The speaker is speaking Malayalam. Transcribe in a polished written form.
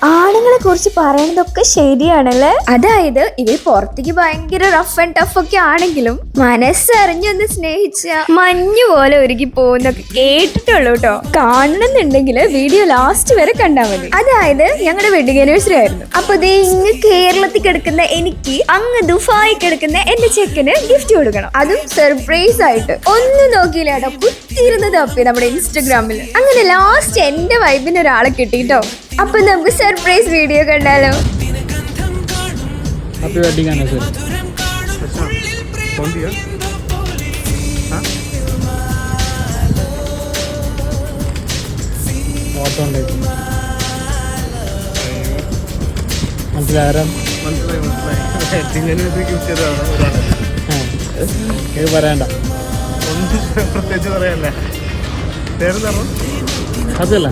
ആണുങ്ങളെ കുറിച്ച് പറയുന്നതൊക്കെ ശരിയാണല്ലേ. അതായത് ഇവർ പുറത്തേക്ക് ഭയങ്കര റഫ് ആൻഡ് ടഫ് ഒക്കെ ആണെങ്കിലും മനസ്സറിഞ്ഞൊന്ന് സ്നേഹിച്ച മഞ്ഞു പോലെ ഒരുക്കി പോകുന്നൊക്കെ കേട്ടിട്ടുള്ളൂ കേട്ടോ. കാണണമെന്നുണ്ടെങ്കിൽ വീഡിയോ ലാസ്റ്റ് വരെ കണ്ടാൽ മതി. അതായത് ഞങ്ങളുടെ വെഡിങ് ആനിവേഴ്സറി ആയിരുന്നു. അപ്പൊ ദേ ഇങ്ങ് കേരളത്തിൽ കിടക്കുന്ന എനിക്ക് അങ്ങ് ദുബായി കിടക്കുന്ന എന്റെ ചെക്കന് ഗിഫ്റ്റ് കൊടുക്കണം, അതും സർപ്രൈസ് ആയിട്ട്. ഒന്നും നോക്കിയില്ല കേട്ടോ, കുത്തിയിരുന്ന് തപ്പി നമ്മുടെ ഇൻസ്റ്റഗ്രാമിൽ. അങ്ങനെ ലാസ്റ്റ് എന്റെ വൈബിന് ഒരാളെ കിട്ടിട്ടോ. അപ്പൊ നമുക്ക് സർപ്രൈസ് വീഡിയോ കണ്ടാലോ. Happy wedding anniversary. ഫോട്ടോ മനസ്സിലാരം പറയണ്ട, ഒന്നും പ്രത്യേകിച്ച് പറയാനല്ല. അതല്ല